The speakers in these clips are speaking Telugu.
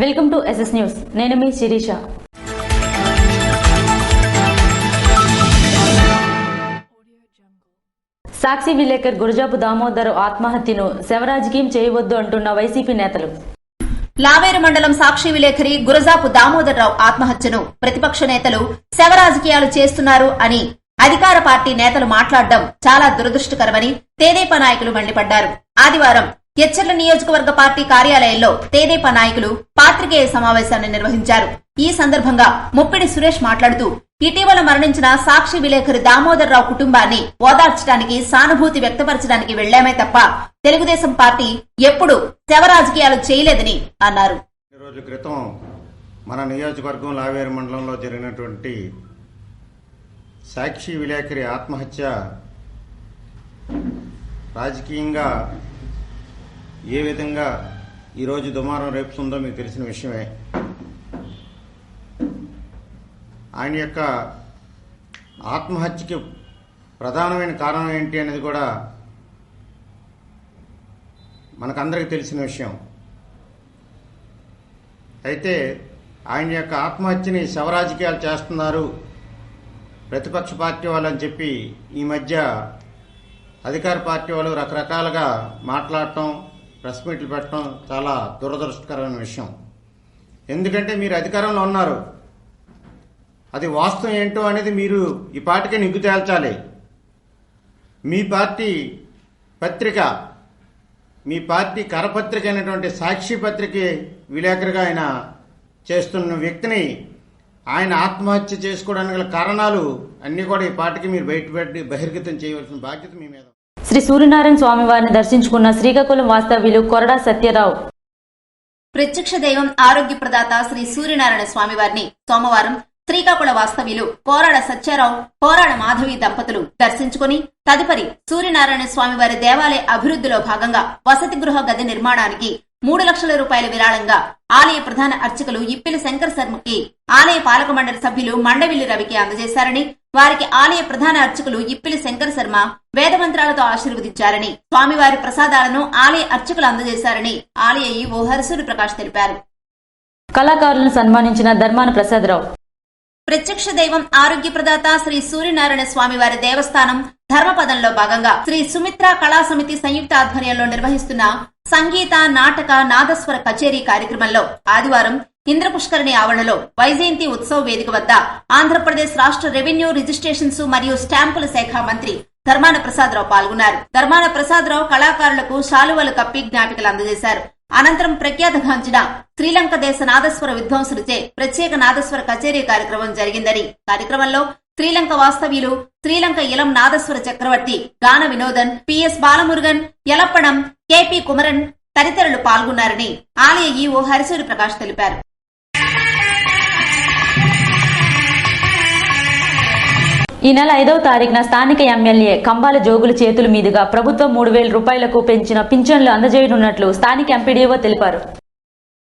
Welcome to SS news. నేను మీ శిరీష. సాక్షి విలేకర్ గురజాపు దామోదర్ ఆత్మహత్యను శవరాజకీయం చేయవద్దు అంటున్న వైసీపీ నేతలు. లావేరు మండలం సాక్షి విలేకరి గురజాపు దామోదర్రావు ఆత్మహత్యను ప్రతిపక్ష నేతలు శవరాజకీయాలు చేస్తున్నారు అని అధికార పార్టీ నేతలు మాట్లాడడం చాలా దురదృష్టకరమని తెదేపా నాయకులు మండిపడ్డారు. ఆదివారం ఎచ్చర్ల నియోజకవర్గ పార్టీ కార్యాలయంలో తెదేపా నాయకులు పాత్రికేయ సమావేశాన్ని నిర్వహించారు. ఈ సందర్భంగా ముప్పిడి సురేష్ మాట్లాడుతూ ఇటీవల మరణించిన సాక్షి విలేకరి దామోదర్రావు కుటుంబాన్ని ఓదార్చడానికి, సానుభూతి వ్యక్తపరచడానికి వెళ్లామే తప్ప తెలుగుదేశం పార్టీ ఎప్పుడూ శవ రాజకీయాలు చేయలేదని అన్నారు. రోజు క్రితం మన నియోజకవర్గం లావేరు మండలంలో జరిగినటువంటి సాక్షి విలేకరి ఆత్మహత్య రాజకీయంగా ఏ విధంగా ఈరోజు దుమారం రేపుతుందో మీకు తెలిసిన విషయమే. ఆయన యొక్క ఆత్మహత్యకి ప్రధానమైన కారణం ఏంటి అనేది కూడా మనకందరికీ తెలిసిన విషయం. అయితే ఆయన యొక్క ఆత్మహత్యని శవరాజకీయాలు చేస్తున్నారు ప్రతిపక్ష పార్టీ వాళ్ళు అని చెప్పి ఈ మధ్య అధికార పార్టీ వాళ్ళు రకరకాలుగా మాట్లాడటం, ప్రెస్ మీట్లు పెట్టడం చాలా దురదృష్టకరమైన విషయం. ఎందుకంటే మీరు అధికారంలో ఉన్నారు, అది వాస్తవం ఏంటో అనేది మీరు ఈ పార్టీకే నిగ్గు తేల్చాలి. మీ పార్టీ పత్రిక, మీ పార్టీ కరపత్రిక అయినటువంటి సాక్షి పత్రిక విలేకరిగా ఆయన చేస్తున్న వ్యక్తిని ఆయన ఆత్మహత్య చేసుకోవడానికి గల కారణాలు అన్ని కూడా ఈ పార్టీకి మీరు బయటపెట్టి బహిర్గతం చేయవలసిన బాధ్యత మీ మీద. శ్రీ సూర్యనారాయణ స్వామి వారిని దర్శించుకున్న శ్రీకాకుళం వాస్తవ్యులు కొరడా సత్యరావు. ప్రత్యక్ష దైవం ఆరోగ్య ప్రదాత శ్రీ సూర్యనారాయణ స్వామి వారిని సోమవారం శ్రీకాకుళ వాస్తవ్యులు పోరాడ సత్యారావు, పోరాడ మాధవి దంపతులు దర్శించుకుని తదుపరి సూర్యనారాయణ స్వామి వారి దేవాలయ అభివృద్ధిలో భాగంగా వసతి గృహ గది నిర్మాణానికి 3 లక్షల రూపాయల విరాళంగా ఆలయ ప్రధాన అర్చకులు ఇప్పిలి శంకర్ శర్మకి ఆలయ పాలక మండలి సభ్యులు మండవిల్లి రవికి అందజేశారని, వారికి ఆలయ ప్రధాన అర్చకులు ఇప్పిలి శంకర్ శర్మ వేదమంత్రాలతో ఆశీర్వదించారని, స్వామివారి ప్రసాదాలను ఆలయ అర్చకులు అందజేశారని ఆలయ ఈవో హరిసూరి ప్రకాష్ తెలిపారు. కళాకారులను సన్మానించిన ధర్మాన ప్రసాదరావు. ప్రత్యక్ష దైవం ఆరోగ్య ప్రదాత శ్రీ సూర్యనారాయణ స్వామి వారి దేవస్థానం ధర్మపదంలో భాగంగా శ్రీ సుమిత్ర కళా సమితి సంయుక్త ఆధ్వర్యంలో నిర్వహిస్తున్న సంగీత, నాటక, నాదస్వర కచేరీ కార్యక్రమంలో ఆదివారం ఇంద్రపుష్కరిణి ఆవరణలో వైజయంతి ఉత్సవ వేదిక వద్ద ఆంధ్రప్రదేశ్ రాష్ట్ర రెవెన్యూ, రిజిస్ట్రేషన్స్ మరియు స్టాంపుల శాఖ మంత్రి ధర్మాన ప్రసాదరావు పాల్గొన్నారు. ధర్మాన ప్రసాదరావు కళాకారులకు శాలువలు కప్పి జ్ఞాపికలు అందజేశారు. అనంతరం ప్రఖ్యాతగాంచిన శ్రీలంక దేశ నాదస్వర విద్వాంసులచే ప్రత్యేక నాదస్వర కచేరీ కార్యక్రమం జరిగిందని, కార్యక్రమంలో శ్రీలంక వాస్తవ్యులు, శ్రీలంక ఇలం నాదస్వర చక్రవర్తి గాన వినోదన్, పిఎస్ బాలమురుగన్, యలప్పడం, కెపి కుమరన్ తదితరులు పాల్గొన్నారని ఆలయ ఈవో హరిసూరి ప్రకాష్ తెలిపారు. ఈ నెల 5వ తారీఖున స్థానిక ఎమ్మెల్యే కంబాల జోగుల చేతుల మీదుగా ప్రభుత్వం 3,000 రూపాయలకు పెంచిన పింఛన్లు అందజేయనున్నట్లు స్థానిక ఎంపీడీఓ తెలిపారు.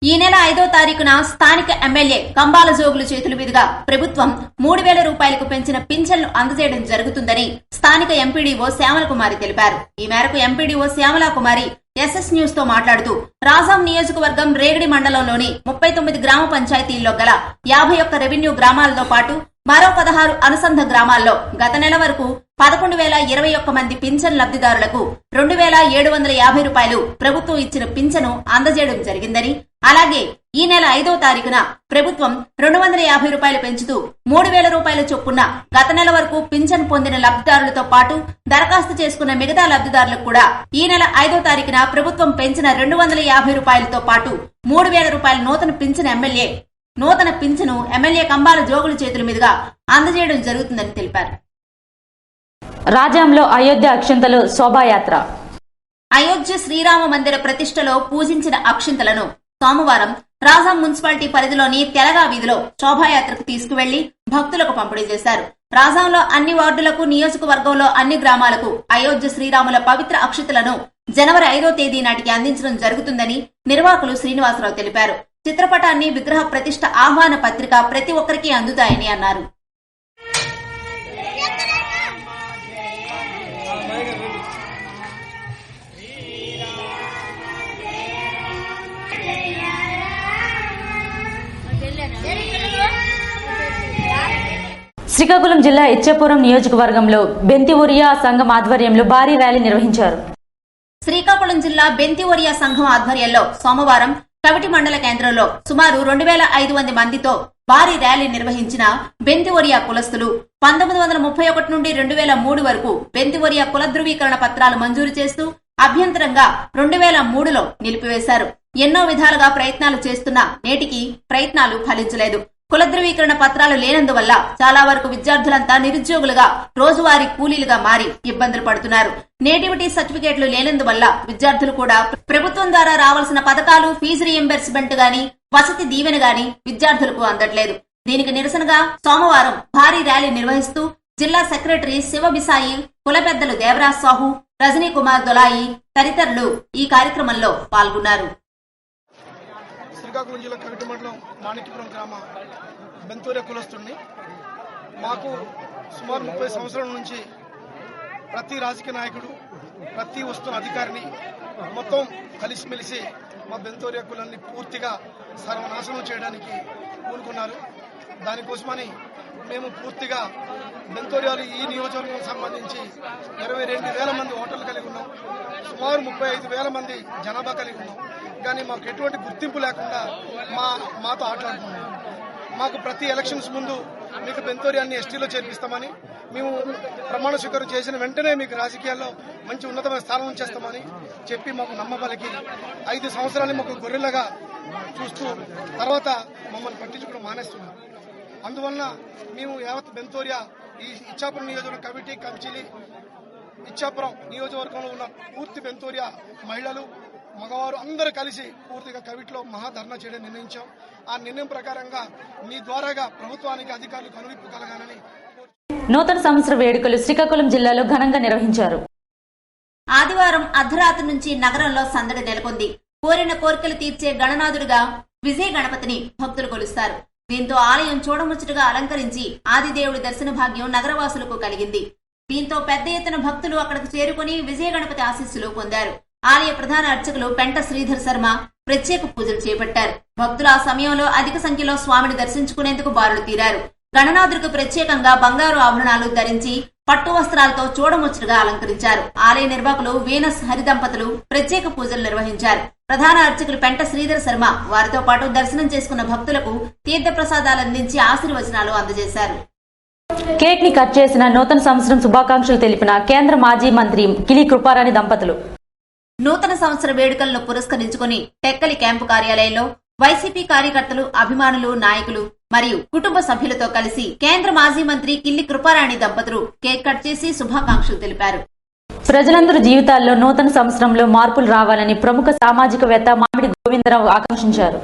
ఈ నెల 5వ తారీఖున స్థానిక ఎమ్మెల్యే కంబాల జోగుల చేతుల మీదుగా ప్రభుత్వం 3,000 రూపాయలకు పెంచిన పింఛన్లు అందజేయడం జరుగుతుందని స్థానిక ఎంపీడీఓ శ్యామల కుమారి తెలిపారు. ఈ మేరకు ఎంపీడీఓ శ్యామల కుమారి ఎస్ఎస్ న్యూస్ తో మాట్లాడుతూ రాజాం నియోజకవర్గం రేగడి మండలంలోని 39 గ్రామ పంచాయతీల్లో గల 51 రెవెన్యూ గ్రామాలతో పాటు మరో 16 అనుసంధ గ్రామాల్లో గత నెల వరకు 11,021 మంది పింఛన్ లబ్దిదారులకు 2,750 రూపాయలు ప్రభుత్వం ఇచ్చిన పింఛను అందజేయడం జరిగిందని, అలాగే ఈ నెల 5వ తారీఖున ప్రభుత్వం 250 రూపాయలు పెంచుతూ 3,000 రూపాయల చొప్పున గత నెల వరకు పింఛన్ పొందిన లబ్దిదారులతో పాటు దరఖాస్తు చేసుకున్న మిగతా లబ్దిదారులకు కూడా ఈ నెల 5వ తారీఖున ప్రభుత్వం పెంచిన 250 రూపాయలతో పాటు 3,000 రూపాయల నూతన పింఛను ఎమ్మెల్యే కంబాల జోగుల చేతుల మీదుగా అందజేయడం జరుగుతుందని తెలిపారు. రాజాంలో అయోధ్య అక్షింతలు శోభాయాత్ర. అయోధ్య శ్రీరామ మందిర ప్రతిష్టలో పూజించిన అక్షింతలను సోమవారం రాజాం మున్సిపాలిటీ పరిధిలోని తెలగా వీధిలో శోభాయాత్రకు తీసుకువెళ్లి భక్తులకు పంపిణీ చేశారు. రాజాంలో అన్ని వార్డులకు, నియోజకవర్గంలో అన్ని గ్రామాలకు అయోధ్య శ్రీరాముల పవిత్ర అక్షింతలను జనవరి 5వ తేదీ నాటికి అందించడం జరుగుతుందని నిర్వాహకులు శ్రీనివాసరావు తెలిపారు. చిత్రపటాన్ని, విగ్రహ ప్రతిష్ఠ ఆహ్వాన పత్రిక ప్రతి ఒక్కరికి అందుతాయని అన్నారు. శ్రీకాకుళం జిల్లా ఇచ్చాపురం నియోజకవర్గంలో బెంతి ఒరియా సంఘం ఆధ్వర్యంలో భారీ ర్యాలీ నిర్వహించారు. శ్రీకాకుళం జిల్లా బెంతి ఒరియా సంఘం ఆధ్వర్యంలో సోమవారం కవిటి మండల కేంద్రంలో సుమారు 2500 మందితో భారీ ర్యాలీ నిర్వహించిన బెంతి ఒరియా కులస్తులు 1931 నుండి 2003 వరకు బెంతి ఒరియా కుల ధృవీకరణ పత్రాలు మంజూరు చేస్తూ అభ్యంతరంగా 2003లో నిలిపివేశారు. ఎన్నో విధాలుగా ప్రయత్నాలు చేస్తున్నా నేటికి ప్రయత్నాలు ఫలించలేదు. కుల ధృవీకరణ పత్రాలు లేనందువల్ల చాలా వరకు విద్యార్థులంతా నిరుద్యోగులుగా రోజువారీ కూలీలుగా మారి ఇబ్బందులు పడుతున్నారు. నేటివిటీ సర్టిఫికేట్లు లేనందువల్ల విద్యార్థులు కూడా ప్రభుత్వం ద్వారా రావాల్సిన పథకాలు, ఫీజు రీయింబర్స్మెంట్ గాని, వసతి దీవెన గాని విద్యార్థులకు అందట్లేదు. దీనికి నిరసనగా సోమవారం భారీ ర్యాలీ నిర్వహిస్తూ జిల్లా సెక్రటరీ శివబిసాయి, కుల పెద్దలు దేవరాజ్ సాహు, రజనీ కుమార్ దొలాయి తదితరులు ఈ కార్యక్రమంలో పాల్గొన్నారు. శ్రీకాకుళం జిల్లా కవిటి మండలం మాణిక్యపురం గ్రామ బెంతూరియా కులస్తుడిని. మాకు సుమారు 30 సంవత్సరాల నుంచి ప్రతి రాజకీయ నాయకుడు, ప్రతి వస్తున్న అధికారిని మొత్తం కలిసిమెలిసి మా బెంతూరియా కులాన్ని పూర్తిగా సర్వనాశనం చేయడానికి పూనుకున్నారు. దానికోసమని మేము పూర్తిగా బెంతూరియాలు ఈ నియోజకవర్గం సంబంధించి 22,000 మంది ఓటర్లు కలిగి ఉన్నాం. సుమారు 35,000 మంది జనాభా కలిగి ఉన్నాం. కానీ మాకు ఎటువంటి గుర్తింపు లేకుండా మాతో ఆటలాడుతున్నాం. మాకు ప్రతి ఎలక్షన్స్ ముందు మీకు బెంతూరియాన్ని ఎస్టీలో చేర్పిస్తామని, మేము ప్రమాణ స్వీకారం చేసిన వెంటనే మీకు రాజకీయాల్లో మంచి ఉన్నతమైన స్థానం చేస్తామని చెప్పి మాకు నమ్మబలికి 5 సంవత్సరాలు మాకు గొర్రెలుగా చూస్తూ తర్వాత మమ్మల్ని పట్టించుకోవడం మానేస్తున్నారు. అందువలన మేము యావత్ బెంతూరియా ఈ ఇచ్చాపురం నియోజకవర్గం కమిటీ, కంచిలి, ఇచ్చాపురం నియోజకవర్గంలో ఉన్న పూర్తి బెంతూరియా మహిళలు, మగవారు అందరూ కలిసి పూర్తిగా కవిట్లో మహాధర్నా చేయడం నిర్ణయించాం. ఆ నిర్ణయం ప్రకారంగా మీ ద్వారాగా ప్రభుత్వానికి అధికారులు కనువిప్పు కలగాలని. నూతన సంవత్సర వేడుకలు శ్రీకాకుళం జిల్లాలో ఘనంగా నిర్వహించారు. ఆదివారం అర్ధరాత్రి నుంచి నగరంలో సందడి నెలకొంది. కోరిన కోరికలు తీర్చే గణనాథుడిగా విజయ గణపతిని భక్తులు కొలుస్తారు. దీంతో ఆలయం చూడముచ్చటగా అలంకరించి ఆదిదేవుడి దర్శన భాగ్యం నగరవాసులకు కలిగింది. దీంతో పెద్ద ఎత్తున భక్తులు అక్కడికి చేరుకుని విజయ గణపతి ఆశీస్సులు పొందారు. ఆలయ ప్రధాన అర్చకులు పెంట శ్రీధర్ శర్మ ప్రత్యేక పూజలు చేపట్టారు. భక్తులు ఆ సమయంలో అధిక సంఖ్యలో స్వామిని దర్శించుకునేందుకు బారులు తీరారు. గణనాథుడికి ప్రత్యేకంగా బంగారు ఆభరణాలు ధరించి పట్టు వస్త్రాలతో చూడముచ్చటగా అలంకరించారు. ఆలయ నిర్వాహకులు వీనస్ హరిదంపతులు ప్రత్యేక పూజలు నిర్వహించారు. ప్రధాన అర్చకులు పెంట శ్రీధర్ శర్మ వారితో పాటు దర్శనం చేసుకున్న భక్తులకు తీర్థ ప్రసాదాలు అందించి ఆశీర్వచనాలు అందజేశారు. కేక్ ని కట్ చేసిన నూతన సంవత్సరం శుభాకాంక్షలు తెలిపిన కేంద్ర మాజీ మంత్రి కిలి కృపారాణి దంపతులు. నూతన సంవత్సర వేడుకలను పురస్కరించుకుని టెక్కలి క్యాంపు కార్యాలయంలో వైసీపీ కార్యకర్తలు, అభిమానులు, నాయకులు మరియు కుటుంబ సభ్యులతో కలిసి కేంద్ర మాజీ మంత్రి కిల్లి కృపారాణి దంపతులు కేక్ కట్ చేసి శుభాకాంక్షలు తెలిపారు. ప్రజలందరూ జీవితాల్లో నూతన సంవత్సరంలో మార్పులు రావాలని ప్రముఖ సామాజికవేత్త మామిడి గోవిందరావు ఆకాంక్షించారు.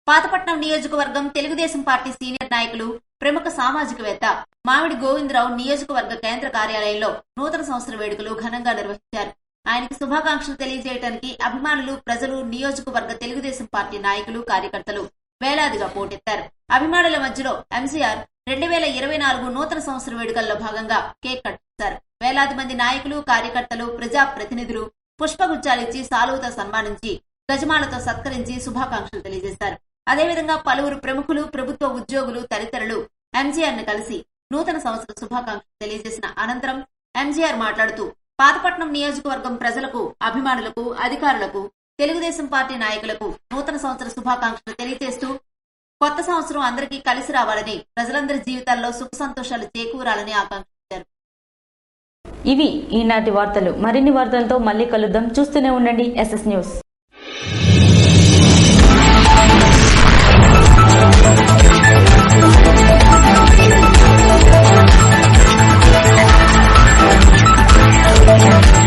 పాతపట్నం నియోజకవర్గం తెలుగుదేశం పార్టీ సీనియర్ నాయకులు, ప్రముఖ సామాజికవేత్త మామిడి గోవిందరావు నియోజకవర్గ కేంద్ర కార్యాలయంలో నూతన సంవత్సర వేడుకలు ఘనంగా నిర్వహించారు. ఆయనకి శుభాకాంక్షలు తెలియజేయడానికి అభిమానులు, ప్రజలు, నియోజకవర్గ తెలుగుదేశం పార్టీ నాయకులు, కార్యకర్తలు వేలాదిగా పోటెత్తారు. అభిమానుల మధ్యలో ఎంసీఆర్ 2024 నూతన సంవత్సర వేడుకల్లో భాగంగా కేక్ కట్ చేశారు. వేలాది మంది నాయకులు, కార్యకర్తలు, ప్రజా ప్రతినిధులు పుష్పగుచ్చాలిచ్చి సాలువతో సన్మానించి గజమాలతో సత్కరించి శుభాకాంక్షలు తెలియజేశారు. అదేవిధంగా పలువురు ప్రముఖులు, ప్రభుత్వ ఉద్యోగులు తదితరులు ఎంజీఆర్ ను కలిసి నూతన సంవత్సర శుభాకాంక్షలు తెలియజేసిన అనంతరం ఎంజీఆర్ మాట్లాడుతూ పాతపట్నం నియోజకవర్గం ప్రజలకు, అభిమానులకు, అధికారులకు, తెలుగుదేశం పార్టీ నాయకులకు నూతన సంవత్సర శుభాకాంక్షలు తెలియజేస్తూ కొత్త సంవత్సరం అందరికీ కలిసి రావాలని, ప్రజలందరి జీవితాల్లో సుఖ సంతోషాలు చేకూరాలని ఆకాంక్షించారు. ఇవి ఈనాటి వార్తలు. మరిన్ని వార్తలతో మళ్ళీ కలుద్దాం. చూస్తూనే ఉండండి SS న్యూస్. Yeah.